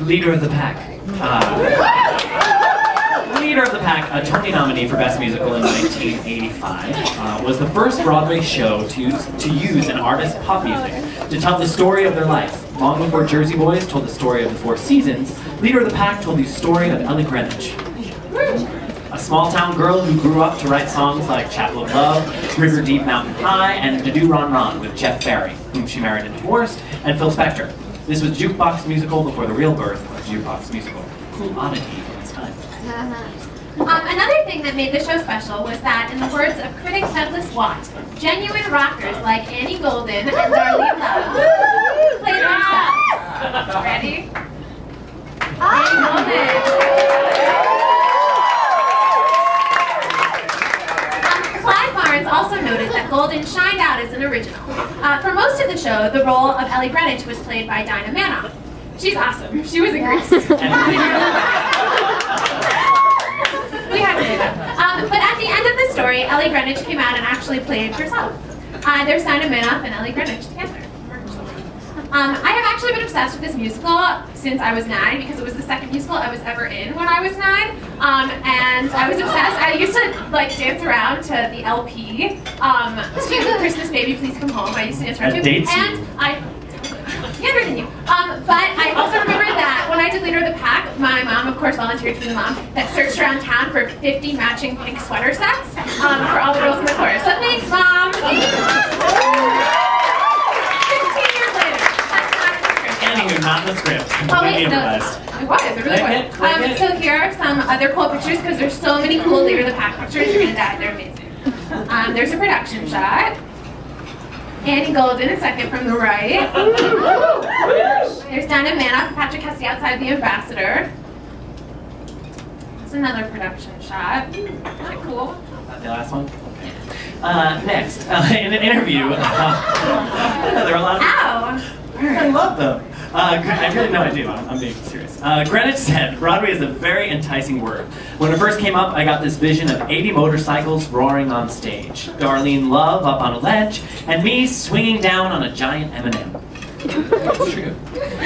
Leader of the Pack. Leader of the Pack, a Tony nominee for Best Musical in 1985, was the first Broadway show to use an artist's pop music to tell the story of their life. Long before Jersey Boys told the story of the Four Seasons, Leader of the Pack told the story of Ellie Greenwich. A small-town girl who grew up to write songs like Chapel of Love, River Deep Mountain High, and Do Ron Ron with Jeff Barry, whom she married and divorced, and Phil Spector. This was Jukebox Musical before the real birth of Jukebox Musical. Cool oddity in its time. Another thing that made the show special was that, in the words of critic Douglas Watt, genuine rockers like Annie Golden and Darlene Love played themselves. Ready? Annie Golden. Also noted that Golden shined out as an original. For most of the show, the role of Ellie Greenwich was played by Dinah Manoff. She's awesome. She was in Grease. We had to do that. But at the end of the story, Ellie Greenwich came out and actually played herself. There's Dinah Manoff and Ellie Greenwich together. I have actually been obsessed with this musical since I was 9 because it was the second musical I was ever in when I was 9. And I was obsessed. I used to like dance around to the LP. Christmas Baby, Please Come Home. I used to dance around to. And I younger than you. But I also remember that when I did Leader of the Pack, my mom, of course, volunteered to be the mom that searched around town for 50 matching pink sweater sets for all the girls in the chorus. So thanks, Mom. You're not in the script. Oh wait, no, it was. It really was. So here are some other cool pictures because there's so many cool Leader of the Pack pictures. You're gonna die. They're amazing. There's a production shot. Annie Golden in second from the right. There's Dinah Manoff and Patrick Hesse outside the Ambassador. There's another production shot. Really cool. Is that the last one? Okay. Next, in an interview, there are a lot of. Ow! I love them. I really know I do. I'm being serious. Greenwich said, Broadway is a very enticing word. When it first came up, I got this vision of 80 motorcycles roaring on stage, Darlene Love up on a ledge, and me swinging down on a giant M&M. It's true.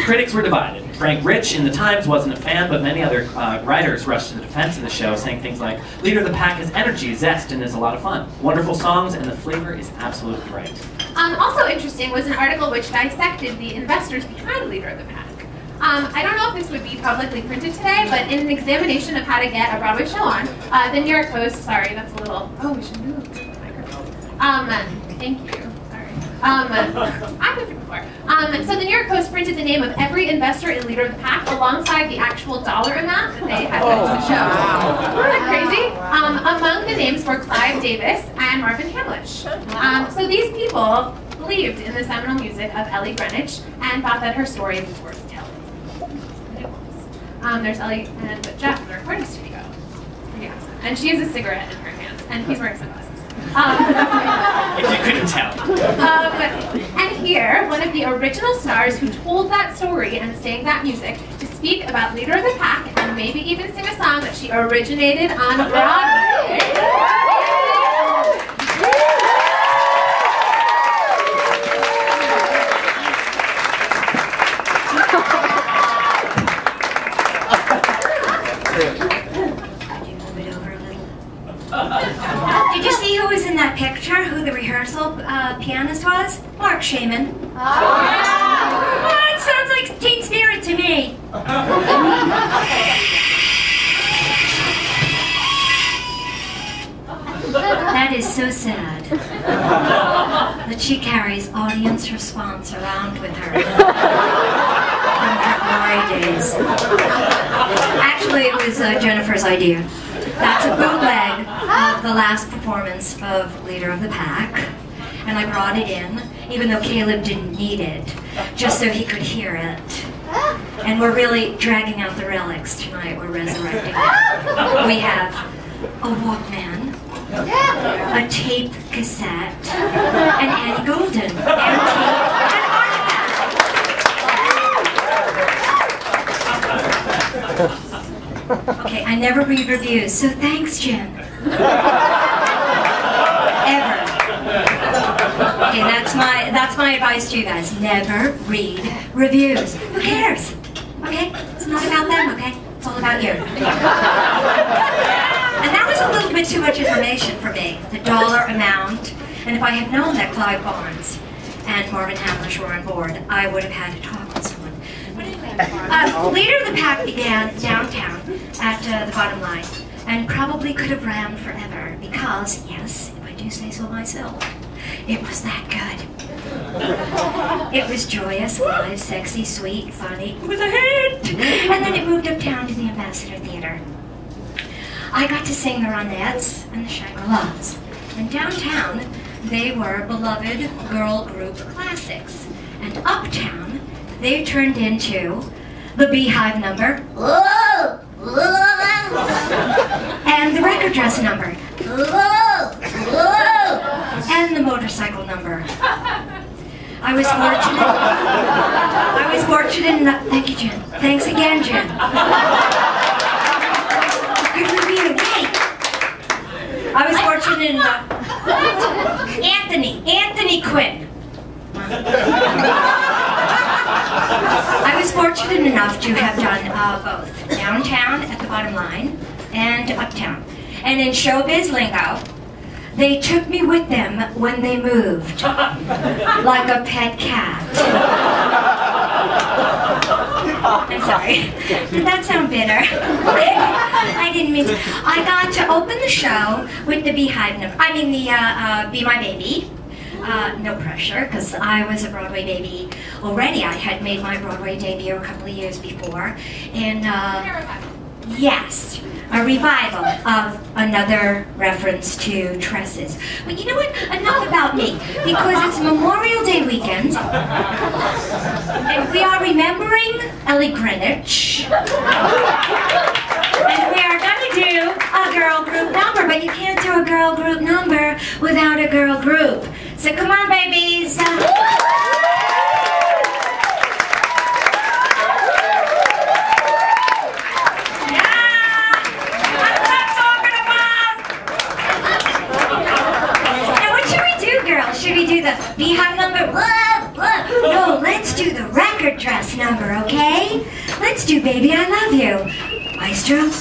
Critics were divided. Frank Rich in the Times wasn't a fan, but many other writers rushed to the defense of the show, saying things like, Leader of the Pack has energy, zest, and is a lot of fun. Wonderful songs, and the flavor is absolutely right. Also interesting was an article which dissected the investors behind Leader of the Pack. I don't know if this would be publicly printed today, but in an examination of how to get a Broadway show on, the New York Post, sorry, that's a little, oh, we should move the microphone. Thank you, sorry. I've been through before. So the New York Post printed the name of every investor in Leader of the Pack alongside the actual dollar amount that they had put into the show. Isn't that crazy? Among the names were Clive Davis and Marvin Hamlish. So these people believed in the seminal music of Ellie Greenwich and thought that her story was worth telling. It was. There's Ellie and Jeff in the recording studio. It's pretty awesome. And she has a cigarette in her hands, and he's wearing sunglasses. If you couldn't tell. And here, one of the original stars who told that story and sang that music to speak about Leader of the Pack and maybe even sing a song that she originated on Broadway. Did you see who was in that picture? Who the rehearsal pianist was? Mark Shaman. Oh, it sounds like Teen Spirit to me. That is so sad that she carries audience response around with her from her glory days. Actually, it was Jennifer's idea. That's a bootleg of the last performance of Leader of the Pack, and I brought it in, even though Caleb didn't need it, just so he could hear it. And we're really dragging out the relics tonight. We're resurrecting it. We have a Walkman, a tape cassette, an Annie Golden, and an artifact. Okay, I never read reviews, so thanks, Jen. Ever. Okay, that's my advice to you guys. Never read reviews. Who cares? Okay? not about them, okay? It's all about you. And that was a little bit too much information for me, the dollar amount. And if I had known that Clive Barnes and Marvin Hamlish were on board, I would have had to talk with someone. But anyway, Leader of the Pack began downtown at the bottom line, and probably could have ran forever because, yes, if I do say so myself, it was that good. It was joyous, live, sexy, sweet, funny. It was a hit! And then it moved uptown to the Ambassador Theater. I got to sing the Ronettes and the Shangri-Las. And downtown, they were beloved girl group classics. And uptown, they turned into the Beehive number, and the record dress number, and the motorcycle number. I was fortunate enough, thank you, Jen. Thanks again, Jen. Good review, hey. I was fortunate enough, Anthony Quinn. I was fortunate enough to have done both, downtown at the bottom line and uptown. And in showbiz lingo, they took me with them when they moved, like a pet cat. I'm sorry, did that sound bitter? I didn't mean to. I got to open the show with the Beehive number, Be My Baby. No pressure, because I was a Broadway baby already. I had made my Broadway debut a couple of years before. And, yes, a revival of another reference to tresses. But you know what? Enough about me, because it's Memorial Day weekend, and we are remembering Ellie Greenwich. And we are going to do a girl group number, but you can't do a girl group number without a girl group. So come on, babies. Yeah. That's what I'm talking about. Now, what should we do, girls? Should we do the Beehive number? No, let's do the record dress number, okay? Let's do Baby I Love You. Maestro?